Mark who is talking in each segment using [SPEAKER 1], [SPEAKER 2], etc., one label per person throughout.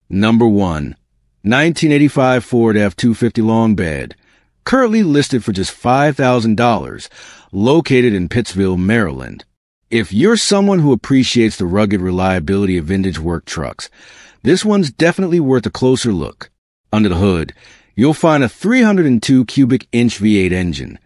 [SPEAKER 1] Number 1. 1985 Ford F-250 long bed, currently listed for just $5,000, located in Pittsville, Maryland. If you're someone who appreciates the rugged reliability of vintage work trucks, this one's definitely worth a closer look. Under the hood, you'll find a 302 cubic inch V8 engine,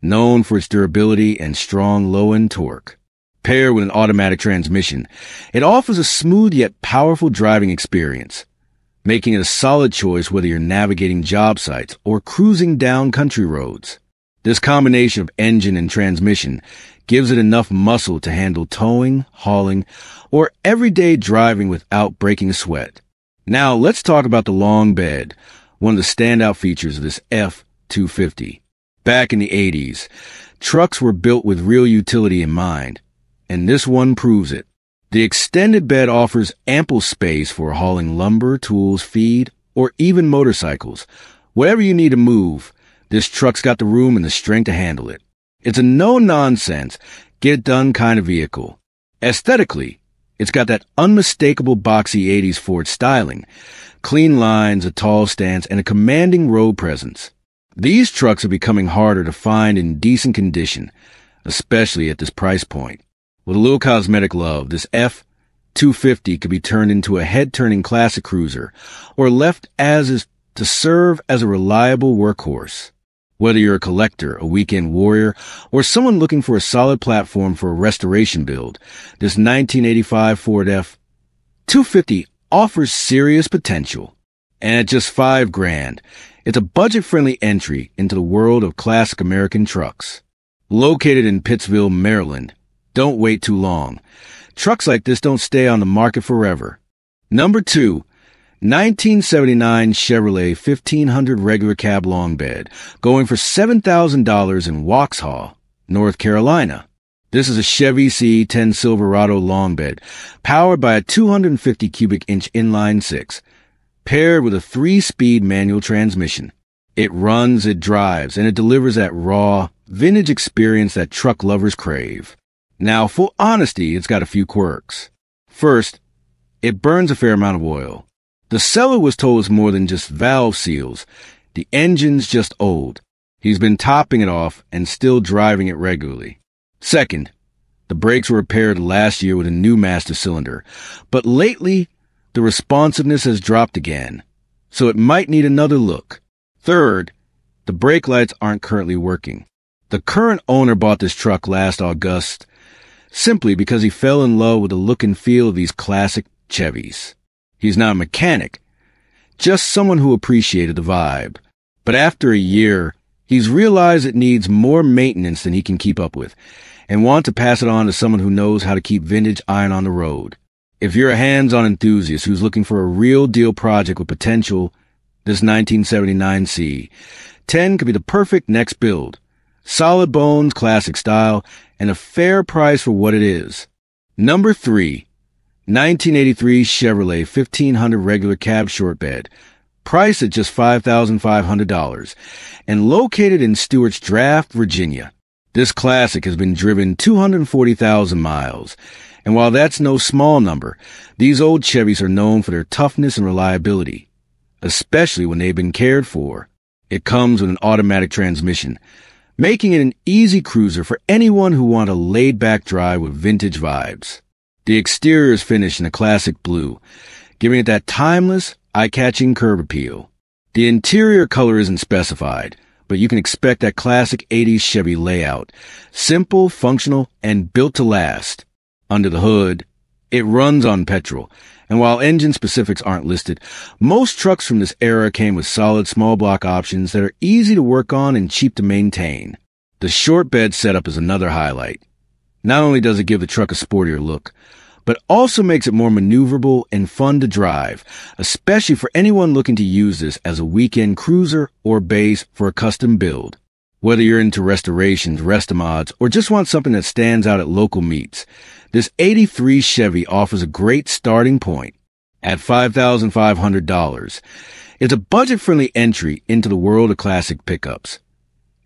[SPEAKER 1] known for its durability and strong low-end torque. Paired with an automatic transmission, it offers a smooth yet powerful driving experience, making it a solid choice whether you're navigating job sites or cruising down country roads. This combination of engine and transmission gives it enough muscle to handle towing, hauling, or everyday driving without breaking a sweat. Now let's talk about the long bed, one of the standout features of this F-250. Back in the 80s, trucks were built with real utility in mind, and this one proves it. The extended bed offers ample space for hauling lumber, tools, feed, or even motorcycles. Whatever you need to move, this truck's got the room and the strength to handle it. It's a no-nonsense, get-it-done kind of vehicle. Aesthetically, it's got that unmistakable boxy 80s Ford styling, clean lines, a tall stance, and a commanding road presence. These trucks are becoming harder to find in decent condition, especially at this price point. With a little cosmetic love, this F-250 could be turned into a head-turning classic cruiser or left as is to serve as a reliable workhorse. Whether you're a collector, a weekend warrior, or someone looking for a solid platform for a restoration build, this 1985 Ford F-250 offers serious potential. And at just $5,000, it's a budget-friendly entry into the world of classic American trucks. Located in Pittsville, Maryland, don't wait too long. Trucks like this don't stay on the market forever. Number 2. 1979 Chevrolet 1500 regular cab long bed, going for $7,000 in Waxhaw, North Carolina. This is a Chevy C10 Silverado long bed, powered by a 250 cubic inch inline 6, paired with a 3-speed manual transmission. It runs, it drives, and it delivers that raw, vintage experience that truck lovers crave. Now, full honesty, it's got a few quirks. First, it burns a fair amount of oil. The seller was told it's more than just valve seals. The engine's just old. He's been topping it off and still driving it regularly. Second, the brakes were repaired last year with a new master cylinder, but lately, the responsiveness has dropped again, so it might need another look. Third, the brake lights aren't currently working. The current owner bought this truck last August simply because he fell in love with the look and feel of these classic Chevys. He's not a mechanic, just someone who appreciated the vibe. But after a year, he's realized it needs more maintenance than he can keep up with, and wants to pass it on to someone who knows how to keep vintage iron on the road. If you're a hands-on enthusiast who's looking for a real deal project with potential, this 1979 C10 could be the perfect next build. Solid bones, classic style, and a fair price for what it is. Number 3. 1983 Chevrolet 1500 regular cab short bed, priced at just $5,500, and located in Stewart's Draft, Virginia. This classic has been driven 240,000 miles, and while that's no small number, these old Chevys are known for their toughness and reliability, especially when they've been cared for. It comes with an automatic transmission, making it an easy cruiser for anyone who wants a laid-back drive with vintage vibes. The exterior is finished in a classic blue, giving it that timeless, eye-catching curb appeal. The interior color isn't specified, but you can expect that classic 80s Chevy layout, simple, functional, and built to last. Under the hood, it runs on petrol, and while engine specifics aren't listed, most trucks from this era came with solid small block options that are easy to work on and cheap to maintain. The short bed setup is another highlight. Not only does it give the truck a sportier look, but also makes it more maneuverable and fun to drive, especially for anyone looking to use this as a weekend cruiser or base for a custom build. Whether you're into restorations, restomods, or just want something that stands out at local meets, this 83 Chevy offers a great starting point. At $5,500, it's a budget-friendly entry into the world of classic pickups,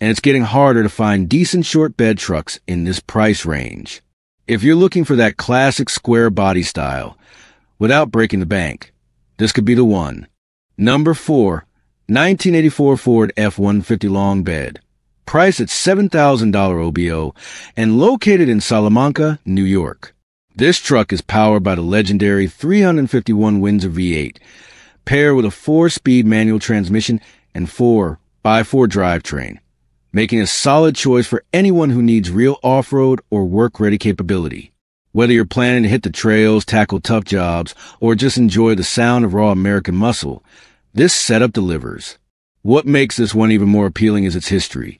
[SPEAKER 1] and it's getting harder to find decent short bed trucks in this price range. If you're looking for that classic square body style, without breaking the bank, This could be the one. Number 4. 1984 Ford F-150 long bed. Priced at $7,000 OBO and located in Salamanca, New York. This truck is powered by the legendary 351 Windsor V8, paired with a 4-speed manual transmission and 4x4 drivetrain, making a solid choice for anyone who needs real off-road or work-ready capability. Whether you're planning to hit the trails, tackle tough jobs, or just enjoy the sound of raw American muscle, this setup delivers. What makes this one even more appealing is its history.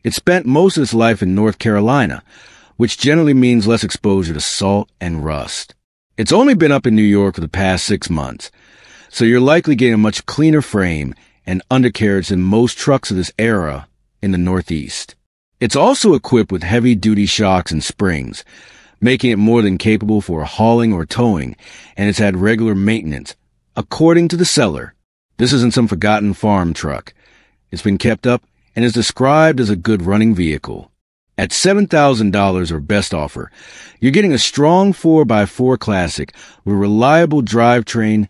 [SPEAKER 1] It spent most of its life in North Carolina, which generally means less exposure to salt and rust. It's only been up in New York for the past 6 months, so you're likely getting a much cleaner frame and undercarriage than most trucks of this era in the Northeast. It's also equipped with heavy-duty shocks and springs, making it more than capable for hauling or towing, and it's had regular maintenance, according to the seller. This isn't some forgotten farm truck. It's been kept up and is described as a good running vehicle. At $7,000 or best offer, you're getting a strong 4x4 classic with reliable drivetrain,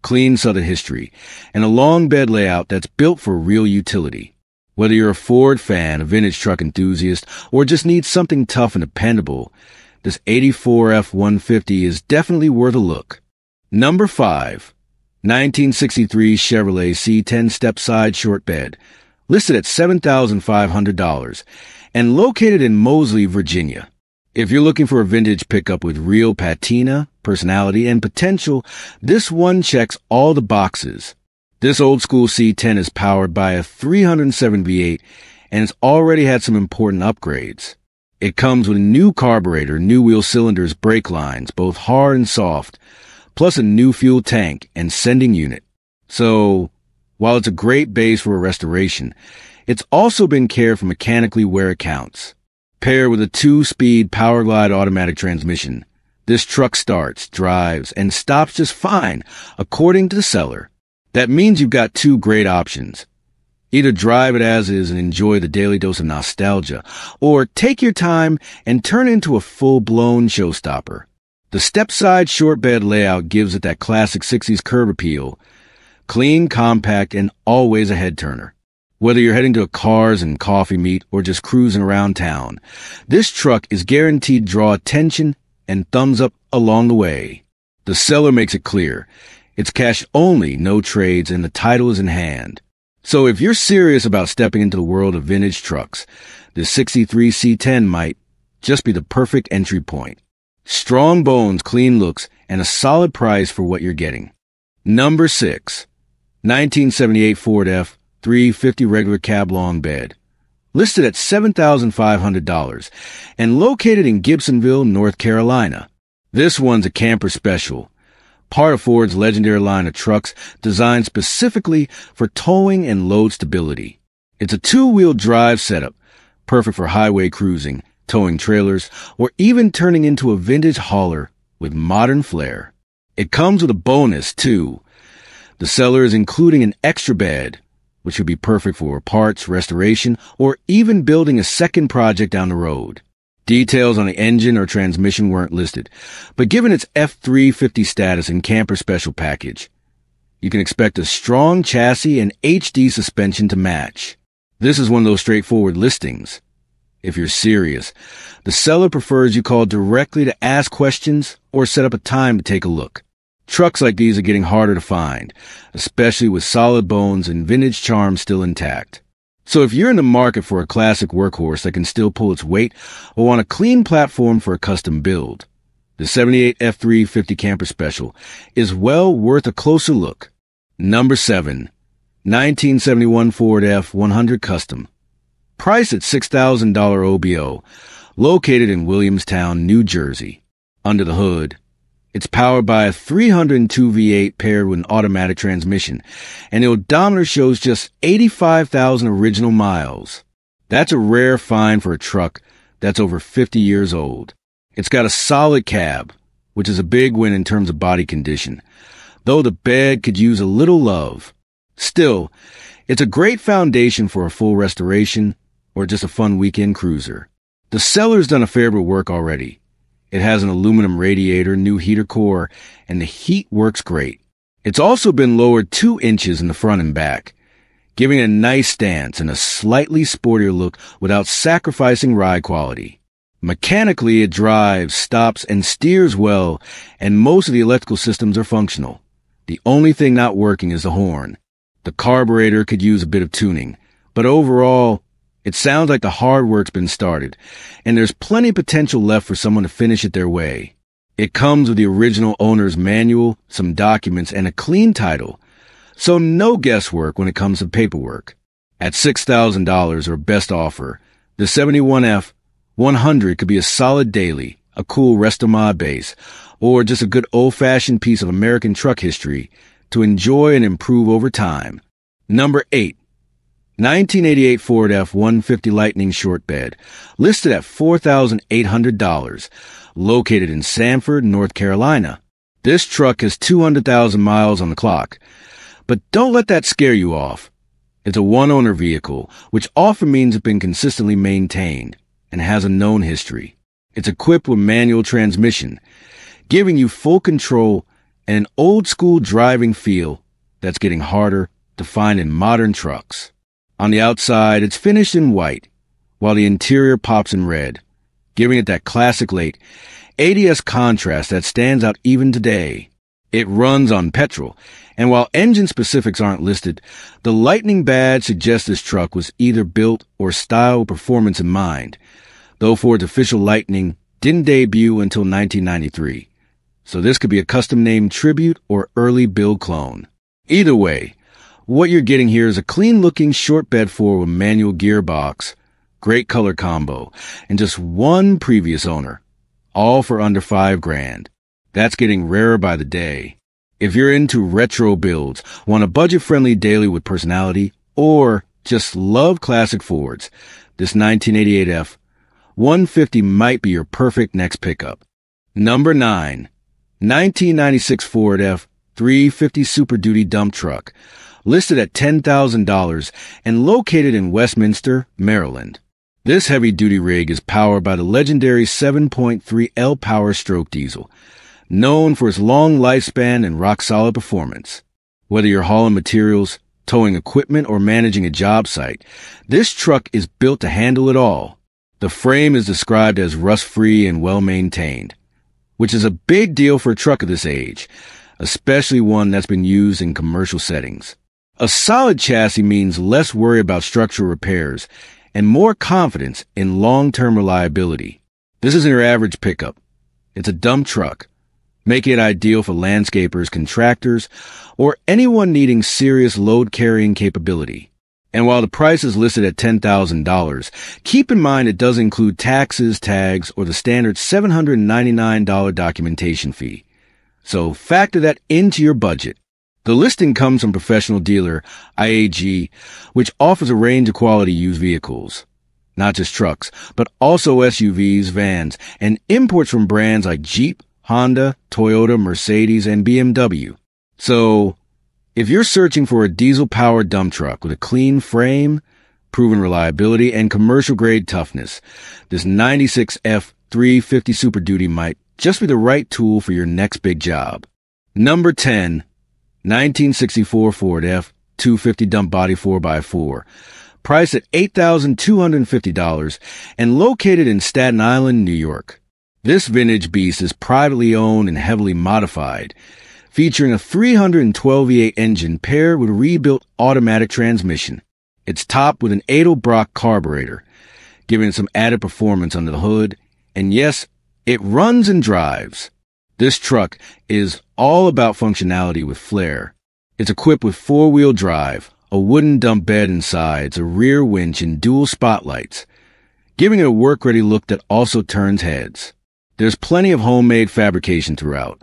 [SPEAKER 1] clean Southern history, and a long bed layout that's built for real utility. Whether you're a Ford fan, a vintage truck enthusiast, or just need something tough and dependable, this 84 F-150 is definitely worth a look. Number 5. 1963 Chevrolet C10 step-side short bed, listed at $7,500, and located in Moseley, Virginia. If you're looking for a vintage pickup with real patina, personality, and potential, this one checks all the boxes. This old-school C10 is powered by a 307 V8, and it's already had some important upgrades. It comes with a new carburetor, new wheel cylinders, brake lines, both hard and soft, plus a new fuel tank and sending unit. So, while it's a great base for a restoration, it's also been cared for mechanically where it counts. Paired with a 2-speed Powerglide automatic transmission, this truck starts, drives, and stops just fine, according to the seller. That means you've got 2 great options. Either drive it as is and enjoy the daily dose of nostalgia, or take your time and turn it into a full-blown showstopper. The step-side short bed layout gives it that classic 60s curb appeal. Clean, compact, and always a head-turner. Whether you're heading to a cars and coffee meet or just cruising around town, this truck is guaranteed to draw attention and thumbs up along the way. The seller makes it clear. It's cash only, no trades, and the title is in hand. So if you're serious about stepping into the world of vintage trucks, the 63 C10 might just be the perfect entry point. Strong bones, clean looks, and a solid price for what you're getting. Number 6. 1978 Ford F-350 regular cab long bed. Listed at $7,500 and located in Gibsonville, North Carolina. This one's a camper special, part of Ford's legendary line of trucks designed specifically for towing and load stability. It's a 2-wheel drive setup, perfect for highway cruising, towing trailers, or even turning into a vintage hauler with modern flair. It comes with a bonus, too. The seller is including an extra bed, which would be perfect for parts, restoration, or even building a second project down the road. Details on the engine or transmission weren't listed, but given its F-350 status and camper special package, you can expect a strong chassis and HD suspension to match. This is one of those straightforward listings. If you're serious, the seller prefers you call directly to ask questions or set up a time to take a look. Trucks like these are getting harder to find, especially with solid bones and vintage charm still intact. So if you're in the market for a classic workhorse that can still pull its weight or want a clean platform for a custom build, the 78 F-350 Camper Special is well worth a closer look. Number 7. 1971 Ford F-100 Custom. Priced at $6,000 OBO, located in Williamstown, New Jersey. Under the hood, it's powered by a 302 V8 paired with an automatic transmission, and the odometer shows just 85,000 original miles. That's a rare find for a truck that's over 50 years old. It's got a solid cab, which is a big win in terms of body condition, though the bed could use a little love. Still, it's a great foundation for a full restoration or just a fun weekend cruiser. The seller's done a fair bit of work already. It has an aluminum radiator, new heater core, and the heat works great. It's also been lowered 2 inches in the front and back, giving it a nice stance and a slightly sportier look without sacrificing ride quality. Mechanically, it drives, stops, and steers well, and most of the electrical systems are functional. The only thing not working is the horn. The carburetor could use a bit of tuning, but overall, it sounds like the hard work's been started, and there's plenty of potential left for someone to finish it their way. It comes with the original owner's manual, some documents, and a clean title, so no guesswork when it comes to paperwork. At $6,000 or best offer, the 71F 100 could be a solid daily, a cool rest-of-mod base, or just a good old-fashioned piece of American truck history to enjoy and improve over time. Number 8. 1988 Ford F-150 Lightning Short Bed, listed at $4,800, located in Sanford, North Carolina. This truck has 200,000 miles on the clock. But don't let that scare you off. It's a one-owner vehicle, which often means it's been consistently maintained and has a known history. It's equipped with manual transmission, giving you full control and an old-school driving feel that's getting harder to find in modern trucks. On the outside, it's finished in white, while the interior pops in red, giving it that classic late ADS contrast that stands out even today. It runs on petrol, and while engine specifics aren't listed, the Lightning badge suggests this truck was either built or styled with performance in mind, though Ford's official Lightning didn't debut until 1993, so this could be a custom-named tribute or early build clone. Either way, what you're getting here is a clean-looking short bed Ford with manual gearbox, great color combo, and just one previous owner, all for under $5,000. That's getting rarer by the day. If you're into retro builds, want a budget-friendly daily with personality, or just love classic Fords, this 1988 F-150 might be your perfect next pickup. Number 9. 1996 Ford F-350 Super Duty Dump Truck, listed at $10,000 and located in Westminster, Maryland. This heavy-duty rig is powered by the legendary 7.3 L Power Stroke diesel, known for its long lifespan and rock-solid performance. Whether you're hauling materials, towing equipment, or managing a job site, this truck is built to handle it all. The frame is described as rust-free and well-maintained, which is a big deal for a truck of this age, especially one that's been used in commercial settings. A solid chassis means less worry about structural repairs and more confidence in long-term reliability. This isn't your average pickup. It's a dump truck, making it ideal for landscapers, contractors, or anyone needing serious load-carrying capability. And while the price is listed at $10,000, keep in mind it does include taxes, tags, or the standard $799 documentation fee. So factor that into your budget. The listing comes from professional dealer IAG, which offers a range of quality used vehicles. Not just trucks, but also SUVs, vans, and imports from brands like Jeep, Honda, Toyota, Mercedes, and BMW. So, if you're searching for a diesel-powered dump truck with a clean frame, proven reliability, and commercial-grade toughness, this 96 F-350 Super Duty might just be the right tool for your next big job. Number 10. 1964 Ford F-250 Dump Body 4x4, priced at $8,250 and located in Staten Island, New York. This vintage beast is privately owned and heavily modified, featuring a 312 V8 engine paired with a rebuilt automatic transmission. It's topped with an Edelbrock carburetor, giving it some added performance under the hood, and yes, it runs and drives. This truck is all about functionality with flair. It's equipped with four-wheel drive, a wooden dump bed and sides, a rear winch, and dual spotlights, giving it a work-ready look that also turns heads. There's plenty of homemade fabrication throughout.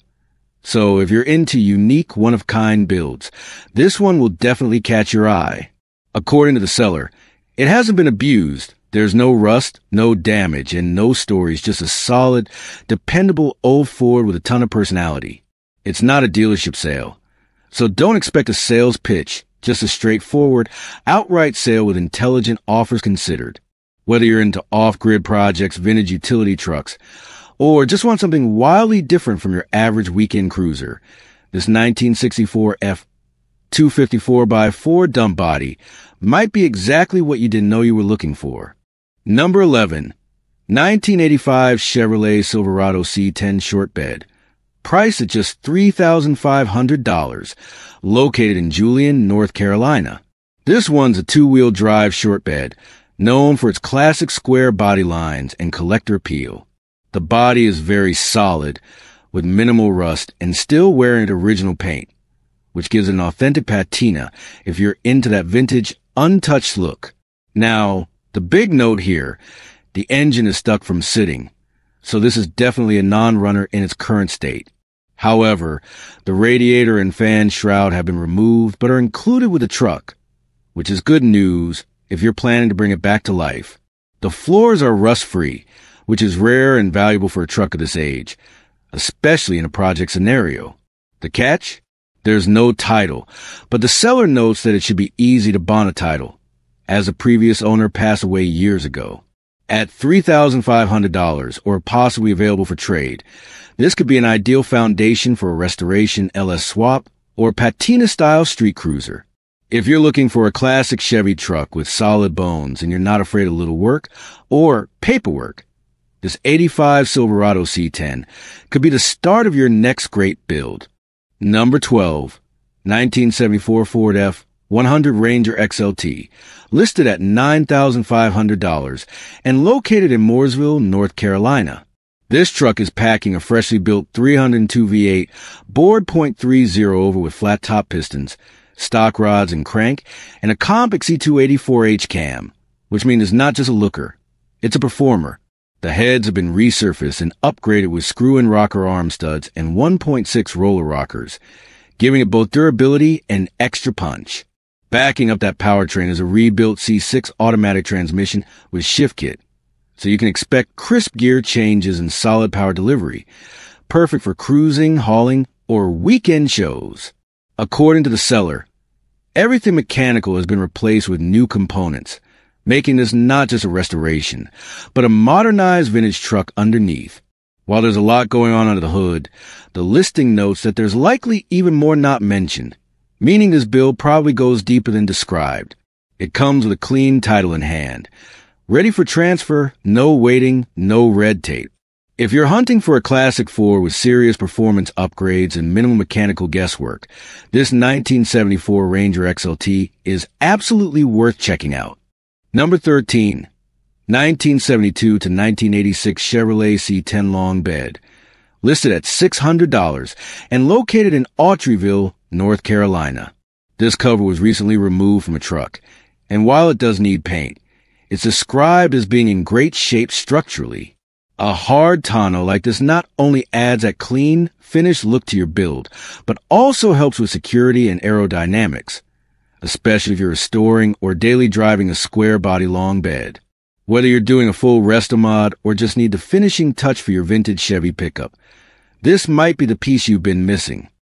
[SPEAKER 1] So if you're into unique, one-of-kind builds, this one will definitely catch your eye. According to the seller, it hasn't been abused. There's no rust, no damage, and no stories, just a solid, dependable old Ford with a ton of personality. It's not a dealership sale, so don't expect a sales pitch, just a straightforward, outright sale with intelligent offers considered. Whether you're into off-grid projects, vintage utility trucks, or just want something wildly different from your average weekend cruiser, This 1964 F254x4 dump body might be exactly what you didn't know you were looking for. Number 11. 1985 Chevrolet Silverado C10 short bed. Priced at just $3,500. Located in Julian, North Carolina. This one's a two-wheel drive short bed, known for its classic square body lines and collector appeal. The body is very solid, with minimal rust and still wearing its original paint, which gives it an authentic patina if you're into that vintage, untouched look. Now, the big note here, the engine is stuck from sitting, so this is definitely a non-runner in its current state. However, the radiator and fan shroud have been removed but are included with the truck, which is good news if you're planning to bring it back to life. The floors are rust-free, which is rare and valuable for a truck of this age, especially in a project scenario. The catch? There's no title, but the seller notes that it should be easy to bond a title, as the previous owner passed away years ago. At $3,500 or possibly available for trade, this could be an ideal foundation for a restoration LS swap or patina-style street cruiser. If you're looking for a classic Chevy truck with solid bones and you're not afraid of little work or paperwork, this 85 Silverado C10 could be the start of your next great build. Number 12. 1974 Ford F100 Ranger XLT, listed at $9,500 and located in Mooresville, North Carolina. This truck is packing a freshly built 302 V8 bored .30 over with flat top pistons, stock rods and crank, and a Comp XC284H cam, which means it's not just a looker, it's a performer. The heads have been resurfaced and upgraded with screw and rocker arm studs and 1.6 roller rockers, giving it both durability and extra punch. Backing up that powertrain is a rebuilt C6 automatic transmission with shift kit, so you can expect crisp gear changes and solid power delivery, perfect for cruising, hauling, or weekend shows. According to the seller, everything mechanical has been replaced with new components, making this not just a restoration, but a modernized vintage truck underneath. While there's a lot going on under the hood, the listing notes that there's likely even more not mentioned, meaning this build probably goes deeper than described. It comes with a clean title in hand. Ready for transfer, no waiting, no red tape. If you're hunting for a classic Ford with serious performance upgrades and minimal mechanical guesswork, this 1974 Ranger XLT is absolutely worth checking out. Number 13. 1972 to 1986 Chevrolet C10 long bed, listed at $600 and located in Autryville, North Carolina. This cover was recently removed from a truck, and while it does need paint, it's described as being in great shape structurally. A hard tonneau like this not only adds that clean, finished look to your build, but also helps with security and aerodynamics, especially if you're restoring or daily driving a square body long bed. Whether you're doing a full resto mod or just need the finishing touch for your vintage Chevy pickup, this might be the piece you've been missing.